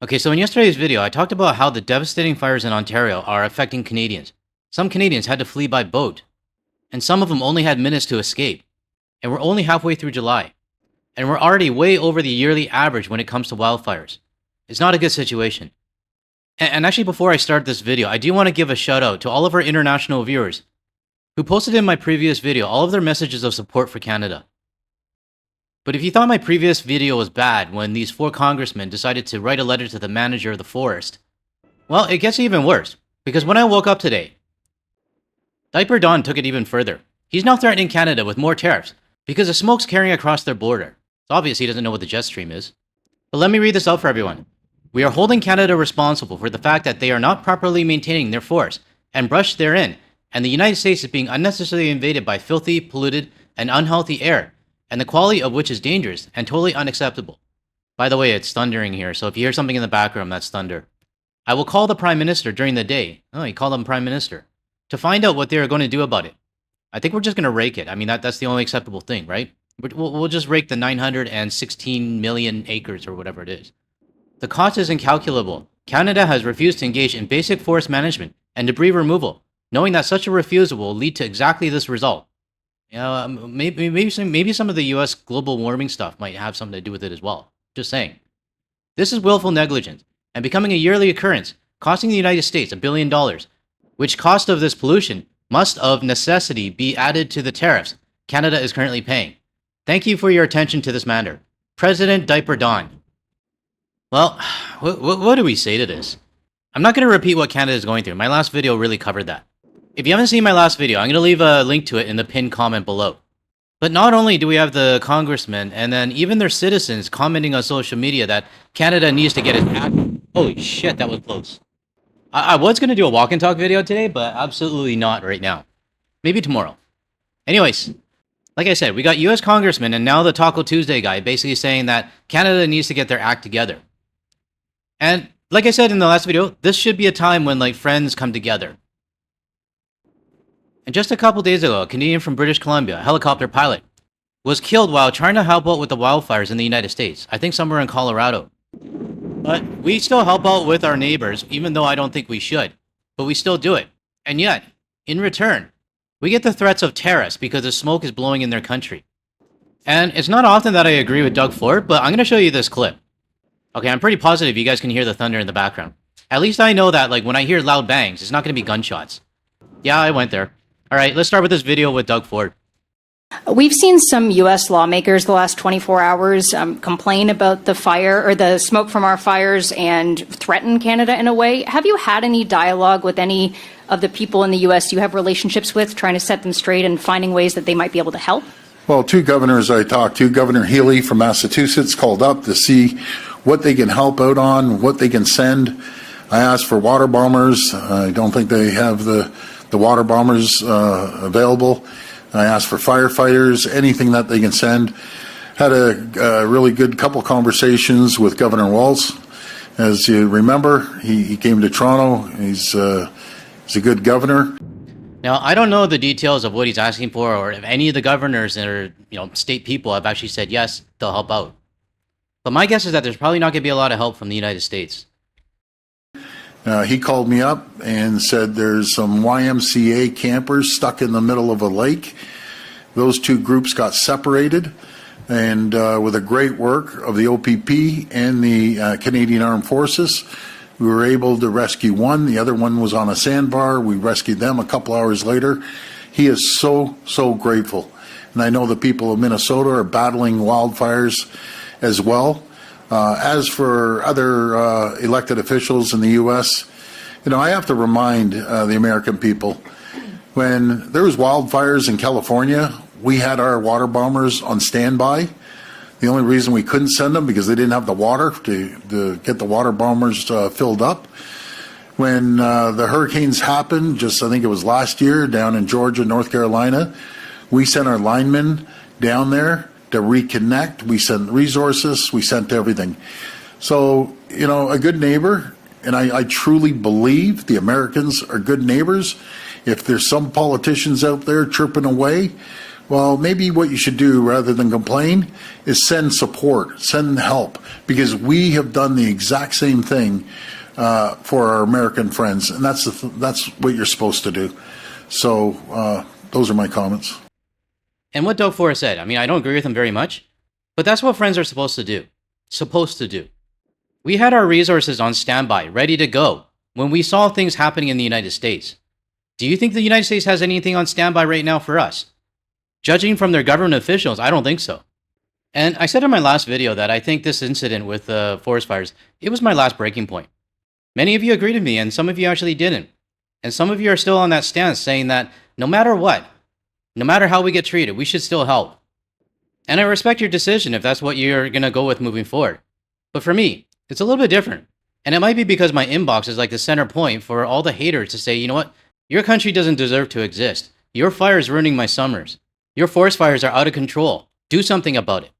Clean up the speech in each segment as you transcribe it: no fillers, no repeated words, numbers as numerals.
Okay, so in yesterday's video, I talked about how the devastating fires in Ontario are affecting Canadians. Some Canadians had to flee by boat, and some of them only had minutes to escape. And we're only halfway through July, and we're already way over the yearly average when it comes to wildfires. It's not a good situation. And actually, before I start this video, I do want to give a shout out to all of our international viewers who posted in my previous video all of their messages of support for Canada. But if you thought my previous video was bad when these 4 congressmen decided to write a letter to the manager of the forest, well, it gets even worse. Because when I woke up today, Diaper Don took it even further. He's now threatening Canada with more tariffs because the smoke's carrying across their border. It's obvious he doesn't know what the jet stream is. But let me read this out for everyone. We are holding Canada responsible for the fact that they are not properly maintaining their forests and brush therein, and the United States is being unnecessarily invaded by filthy, polluted, and unhealthy air, and the quality of which is dangerous and totally unacceptable. By the way, it's thundering here, so if you hear something in the background, that's thunder. I will call the Prime Minister during the day. Oh, he called him Prime Minister. To find out what they are going to do about it. I think we're just going to rake it. I mean, that's the only acceptable thing, right? We'll just rake the 916 million acres or whatever it is. The cost is incalculable. Canada has refused to engage in basic forest management and debris removal, knowing that such a refusal will lead to exactly this result. Maybe some of the U.S. global warming stuff might have something to do with it as well. Just saying. This is willful negligence and becoming a yearly occurrence, costing the United States $1 billion, which cost of this pollution must of necessity be added to the tariffs Canada is currently paying. Thank you for your attention to this matter. President Diaper Don. Well, what do we say to this? I'm not going to repeat what Canada is going through. My last video really covered that. If you haven't seen my last video, I'm going to leave a link to it in the pinned comment below. But not only do we have the congressmen and then even their citizens commenting on social media that Canada needs to get its act. Holy shit, that was close. I was going to do a walk and talk video today, but absolutely not right now. Maybe tomorrow. Anyways, like I said, we got US congressmen and now the Taco Tuesday guy basically saying that Canada needs to get their act together. And like I said in the last video, this should be a time when like friends come together. And just a couple days ago, a Canadian from British Columbia, a helicopter pilot, was killed while trying to help out with the wildfires in the United States. I think somewhere in Colorado. But we still help out with our neighbors, even though I don't think we should. But we still do it. And yet, in return, we get the threats of tariffs because the smoke is blowing in their country. And it's not often that I agree with Doug Ford, but I'm going to show you this clip. Okay, I'm pretty positive you guys can hear the thunder in the background. At least I know that, like, when I hear loud bangs, it's not going to be gunshots. Yeah, I went there. All right, let's start with this video with Doug Ford. We've seen some U.S. lawmakers the last 24 hours complain about the fire or the smoke from our fires and threaten Canada in a way. Have you had any dialogue with any of the people in the U.S. you have relationships with, trying to set them straight and finding ways that they might be able to help? Well, 2 governors I talked to, Governor Healy from Massachusetts called up to see what they can help out on, what they can send. I asked for water bombers. I don't think they have the water bombers available. I asked for firefighters, anything that they can send. Had a really good couple conversations with Governor Walz. As you remember, he came to Toronto. He's a good governor. Now, I don't know the details of what he's asking for or if any of the governors or state people have actually said yes, they'll help out. But my guess is that there's probably not going to be a lot of help from the United States. He called me up and said there's some YMCA campers stuck in the middle of a lake. Those 2 groups got separated, and with the great work of the OPP and the Canadian Armed Forces, we were able to rescue one. The other one was on a sandbar. We rescued them a couple hours later. He is so grateful. And I know the people of Minnesota are battling wildfires as well. As for other elected officials in the U.S., I have to remind the American people, when there was wildfires in California, we had our water bombers on standby. The only reason we couldn't send them because they didn't have the water to get the water bombers filled up. When the hurricanes happened, I think it was last year, down in Georgia, North Carolina, we sent our linemen down there to reconnect. We sent resources, we sent everything. So, a good neighbor, and I truly believe the Americans are good neighbors. If there's some politicians out there chirping away, Well, maybe what you should do rather than complain is send support, send help, because we have done the exact same thing for our American friends, and that's what you're supposed to do. So those are my comments. And what Doug Forrest said, I mean, I don't agree with him very much, but that's what friends are supposed to do. We had our resources on standby, ready to go, when we saw things happening in the United States. Do you think the United States has anything on standby right now for us? Judging from their government officials, I don't think so. And I said in my last video that I think this incident with the forest fires, it was my last breaking point. Many of you agreed with me, and some of you actually didn't. And some of you are still on that stance saying that no matter what, no matter how we get treated, we should still help. And I respect your decision if that's what you're going to go with moving forward. But for me, it's a little bit different. And it might be because my inbox is like the center point for all the haters to say, you know what? Your country doesn't deserve to exist. Your fire is ruining my summers. Your forest fires are out of control. Do something about it.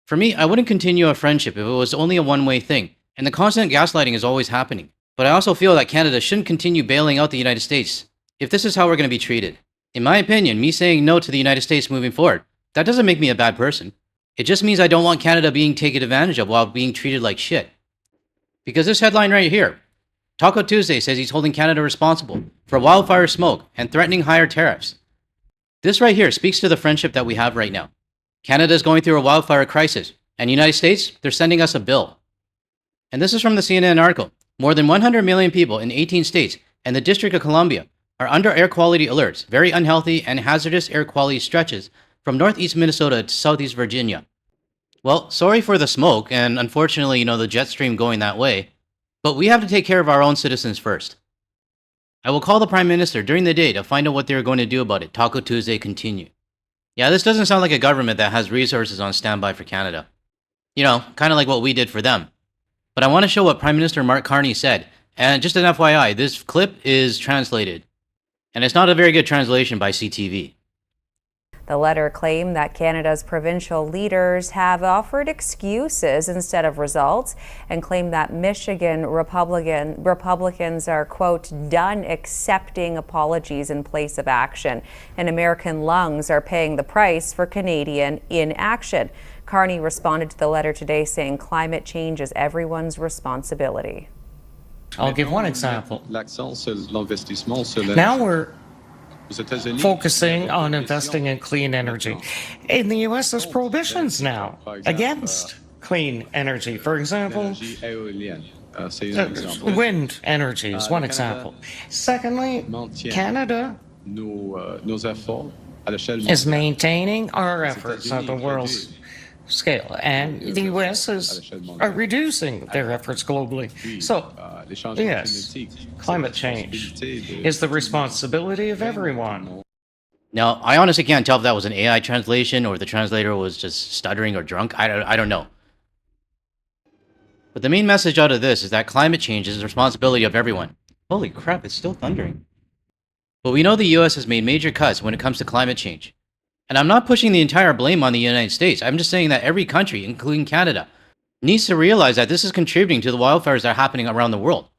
For me, I wouldn't continue a friendship if it was only a one-way thing. And the constant gaslighting is always happening. But I also feel that Canada shouldn't continue bailing out the United States if this is how we're going to be treated. In my opinion, me saying no to the United States moving forward, that doesn't make me a bad person. It just means I don't want Canada being taken advantage of while being treated like shit. Because this headline right here, Taco Tuesday says he's holding Canada responsible for wildfire smoke and threatening higher tariffs. This right here speaks to the friendship that we have right now. Canada is going through a wildfire crisis, and the United States, they're sending us a bill. And this is from the CNN article. More than 100 million people in 18 states and the District of Columbia are under air quality alerts, very unhealthy and hazardous air quality stretches from northeast Minnesota to southeast Virginia. Well, sorry for the smoke, and unfortunately, the jet stream going that way, but we have to take care of our own citizens first. I will call the Prime Minister during the day to find out what they are going to do about it. Taco Tuesday continue. Yeah, this doesn't sound like a government that has resources on standby for Canada. Kind of like what we did for them. But I want to show what Prime Minister Mark Carney said, and just an FYI, this clip is translated, and it's not a very good translation by CTV. The letter claimed that Canada's provincial leaders have offered excuses instead of results and claimed that Michigan Republicans are, quote, done accepting apologies in place of action, and American lungs are paying the price for Canadian inaction. Carney responded to the letter today saying climate change is everyone's responsibility. I'll give one example. Now we're focusing on investing in clean energy. In the U.S., there's prohibitions now against clean energy. For example, wind energy is one example. Secondly, Canada is maintaining our efforts at the world's scale, and the U.S. are reducing their efforts globally. So, yes, climate change is the responsibility of everyone. Now, I honestly can't tell if that was an AI translation or the translator was just stuttering or drunk. I don't know. But the main message out of this is that climate change is the responsibility of everyone. Holy crap, it's still thundering. But we know the U.S. has made major cuts when it comes to climate change. And I'm not pushing the entire blame on the United States. I'm just saying that every country, including Canada, needs to realize that this is contributing to the wildfires that are happening around the world.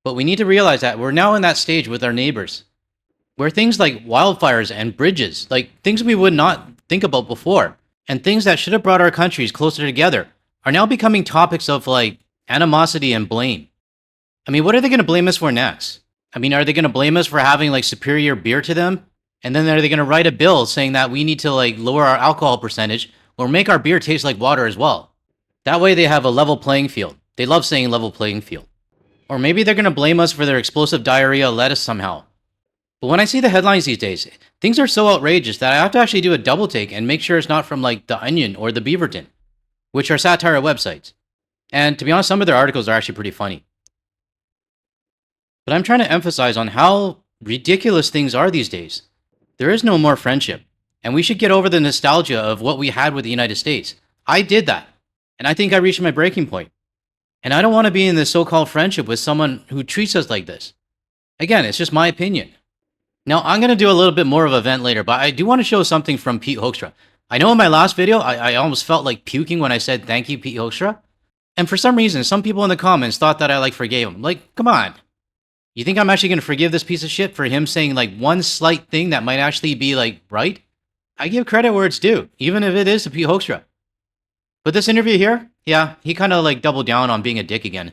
But we need to realize that we're now in that stage with our neighbors, where things like wildfires and bridges, like things we would not think about before, and things that should have brought our countries closer together, are now becoming topics of animosity and blame. I mean, what are they going to blame us for next? I mean, are they going to blame us for having superior beer to them? And then are they going to write a bill saying that we need to lower our alcohol percentage or make our beer taste like water as well? That way they have a level playing field. They love saying level playing field. Or maybe they're going to blame us for their explosive diarrhea lettuce somehow. But when I see the headlines these days, things are so outrageous that I have to actually do a double take and make sure it's not from The Onion or the Beaverton, which are satire websites. And to be honest, some of their articles are actually pretty funny. But I'm trying to emphasize on how ridiculous things are these days. There is no more friendship, and we should get over the nostalgia of what we had with the United States. I did that, and I think I reached my breaking point. And I don't want to be in this so-called friendship with someone who treats us like this. Again, it's just my opinion. Now, I'm going to do a little bit more of a vent later, but I do want to show something from Pete Hoekstra. I know in my last video, I almost felt like puking when I said thank you, Pete Hoekstra. And for some reason, some people in the comments thought that I forgave him. Come on. You think I'm actually going to forgive this piece of shit for him saying one slight thing that might actually be right? I give credit where it's due, even if it is to Pete Hoekstra. But this interview here, yeah, he kind of like doubled down on being a dick again.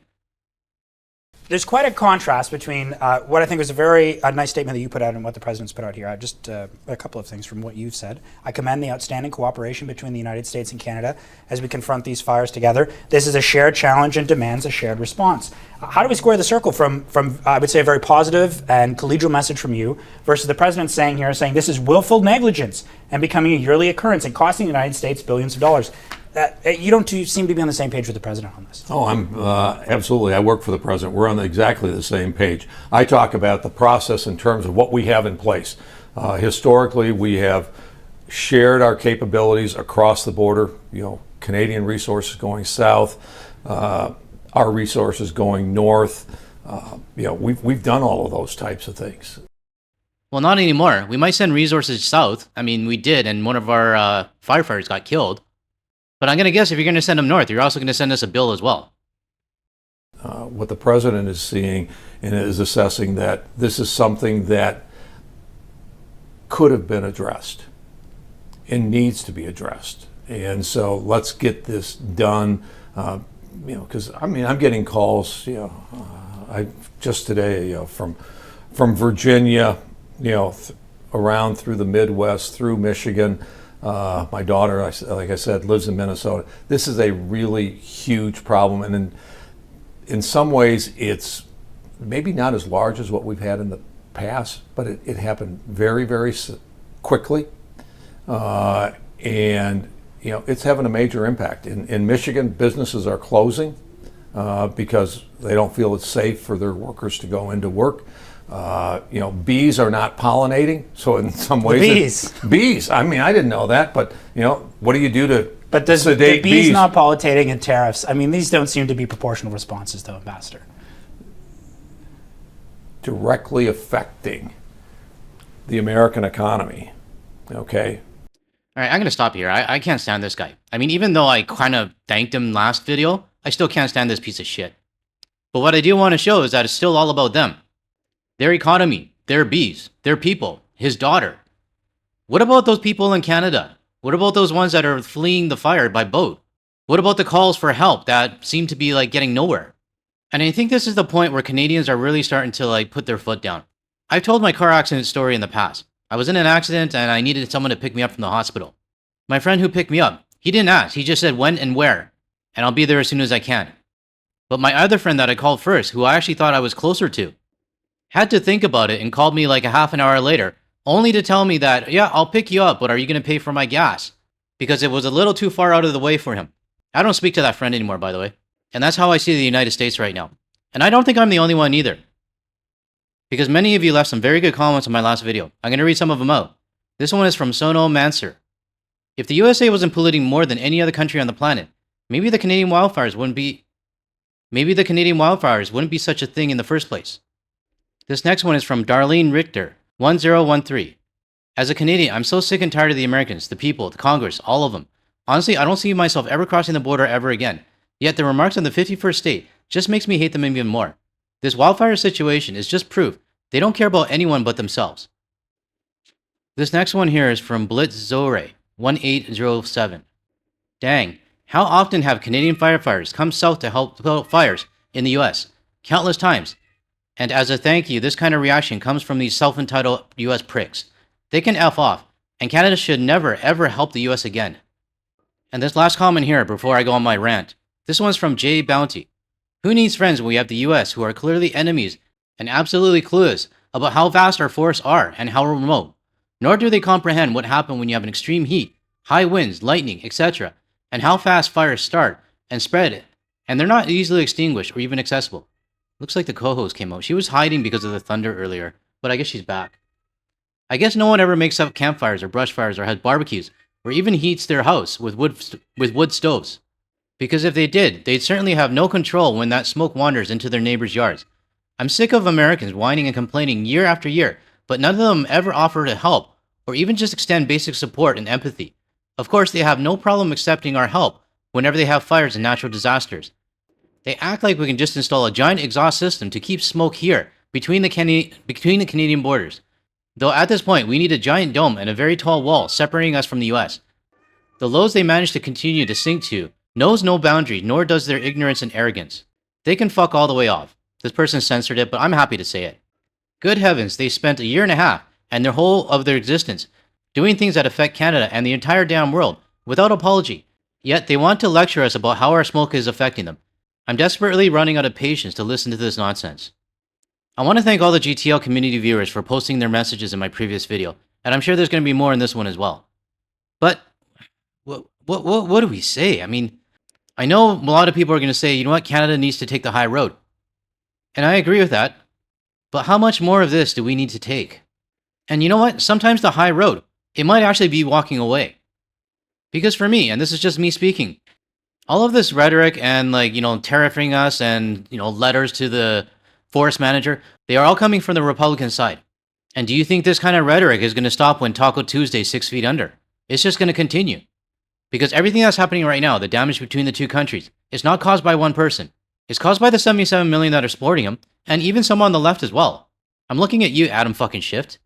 There's quite a contrast between what I think was a very nice statement that you put out and what the president's put out here. Just a couple of things from what you've said. I commend the outstanding cooperation between the United States and Canada as we confront these fires together. This is a shared challenge and demands a shared response. How do we square the circle from I would say, a very positive and collegial message from you versus the president saying this is willful negligence and becoming a yearly occurrence and costing the United States billions of dollars? You don't seem to be on the same page with the president on this. Oh, I'm absolutely. I work for the president. We're on exactly the same page. I talk about the process in terms of what we have in place. Historically, we have shared our capabilities across the border. Canadian resources going south, our resources going north. We've done all of those types of things. Well, not anymore. We might send resources south. I mean, we did, and one of our firefighters got killed. But I'm going to guess if you're going to send them north, you're also going to send us a bill as well. What the president is seeing and is assessing that this is something that could have been addressed and needs to be addressed. And so let's get this done, because I'm getting calls, I just today, from Virginia, around through the Midwest, through Michigan. My daughter, like I said, lives in Minnesota. This is a really huge problem, and in some ways, it's maybe not as large as what we've had in the past, but it happened very, very quickly, and it's having a major impact. In Michigan, businesses are closing because they don't feel it's safe for their workers to go into work. Bees are not pollinating, so in some ways, bees. I mean, I didn't know that, but what do you do to? But does the bees not pollinating and tariffs? I mean, these don't seem to be proportional responses, though, Ambassador. Directly affecting the American economy. Okay. All right, I'm going to stop here. I can't stand this guy. I mean, even though I kind of thanked him last video, I still can't stand this piece of shit. But what I do want to show is that it's still all about them. Their economy, their bees, their people, his daughter. What about those people in Canada? What about those ones that are fleeing the fire by boat? What about the calls for help that seem to be getting nowhere? And I think this is the point where Canadians are really starting to put their foot down. I've told my car accident story in the past. I was in an accident and I needed someone to pick me up from the hospital. My friend who picked me up, he didn't ask. He just said when and where, and I'll be there as soon as I can. But my other friend that I called first, who I actually thought I was closer to, had to think about it and called me a half an hour later, only to tell me that, yeah, I'll pick you up, but are you going to pay for my gas? Because it was a little too far out of the way for him. I don't speak to that friend anymore, by the way. And that's how I see the United States right now. And I don't think I'm the only one either. Because many of you left some very good comments on my last video. I'm going to read some of them out. This one is from Sono Manser. If the USA wasn't polluting more than any other country on the planet, maybe the Canadian wildfires wouldn't be such a thing in the first place. This next one is from Darlene Richter, 1013. As a Canadian, I'm so sick and tired of the Americans, the people, the Congress, all of them. Honestly, I don't see myself ever crossing the border ever again. Yet the remarks on the 51st state just makes me hate them even more. This wildfire situation is just proof they don't care about anyone but themselves. This next one here is from Blitzzore, 1807. Dang, how often have Canadian firefighters come south to help put out fires in the US? Countless times. And as a thank you, this kind of reaction comes from these self-entitled US pricks. They can F off, and Canada should never ever help the US again. And this last comment here before I go on my rant. This one's from Jay Bounty. Who needs friends when we have the US who are clearly enemies and absolutely clueless about how vast our forests are and how remote? Nor do they comprehend what happens when you have an extreme heat, high winds, lightning, etc., and how fast fires start and spread, and they're not easily extinguished or even accessible. Looks like the co-host came out. She was hiding because of the thunder earlier, but I guess she's back. I guess no one ever makes up campfires or brush fires or has barbecues or even heats their house with wood stoves. Because if they did, they'd certainly have no control when that smoke wanders into their neighbors' yards. I'm sick of Americans whining and complaining year after year, but none of them ever offer to help or even just extend basic support and empathy. Of course, they have no problem accepting our help whenever they have fires and natural disasters. They act like we can just install a giant exhaust system to keep smoke here between the Canadian borders. Though at this point, we need a giant dome and a very tall wall separating us from the US. The lows they manage to continue to sink to knows no boundary, nor does their ignorance and arrogance. They can fuck all the way off. This person censored it, but I'm happy to say it. Good heavens, they spent a year and a half, and their whole of their existence, doing things that affect Canada and the entire damn world, without apology. Yet they want to lecture us about how our smoke is affecting them. I'm desperately running out of patience to listen to this nonsense. I want to thank all the GTL community viewers for posting their messages in my previous video, and I'm sure there's going to be more in this one as well. But, what do we say? I mean, I know a lot of people are going to say, you know what, Canada needs to take the high road. And I agree with that. But how much more of this do we need to take? And you know what? Sometimes the high road, it might actually be walking away. Because for me, and this is just me speaking, all of this rhetoric and tariffing us and, letters to the forest manager, they are all coming from the Republican side. And do you think this kind of rhetoric is going to stop when Taco Tuesday 6 feet under? It's just going to continue. Because everything that's happening right now, the damage between the two countries, is not caused by one person. It's caused by the 77 million that are supporting him, and even some on the left as well. I'm looking at you, Adam fucking Shift.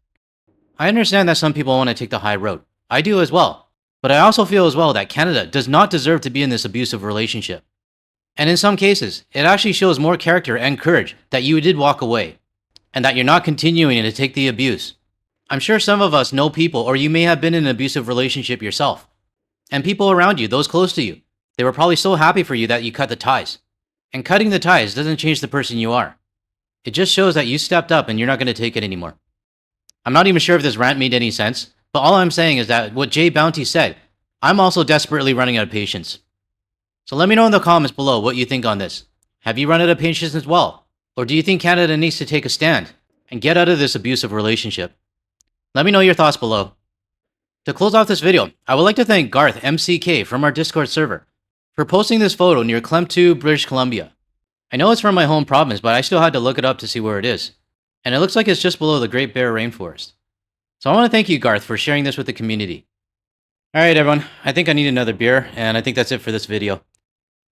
I understand that some people want to take the high road. I do as well. But I also feel as well that Canada does not deserve to be in this abusive relationship. And in some cases, it actually shows more character and courage that you did walk away, and that you're not continuing to take the abuse. I'm sure some of us know people, or you may have been in an abusive relationship yourself. And people around you, those close to you, they were probably so happy for you that you cut the ties. And cutting the ties doesn't change the person you are. It just shows that you stepped up and you're not going to take it anymore. I'm not even sure if this rant made any sense, but all I'm saying is that what Jay Bounty said, I'm also desperately running out of patience. So let me know in the comments below what you think on this. Have you run out of patience as well? Or do you think Canada needs to take a stand and get out of this abusive relationship? Let me know your thoughts below. To close off this video, I would like to thank Garth MCK from our Discord server for posting this photo near Klemtu, British Columbia. I know it's from my home province, but I still had to look it up to see where it is. And it looks like it's just below the Great Bear Rainforest. So I want to thank you, Garth, for sharing this with the community. Alright everyone, I think I need another beer, and I think that's it for this video.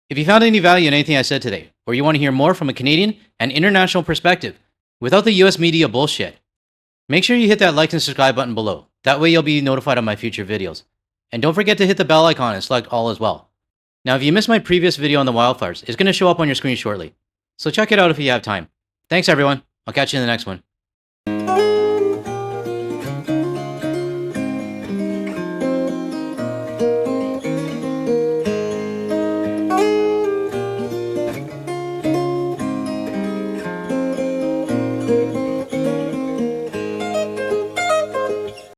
If you found any value in anything I said today, or you want to hear more from a Canadian and international perspective, without the US media bullshit, make sure you hit that like and subscribe button below. That way you'll be notified of my future videos. And don't forget to hit the bell icon and select all as well. Now if you missed my previous video on the wildfires, it's going to show up on your screen shortly. So check it out if you have time. Thanks everyone, I'll catch you in the next one.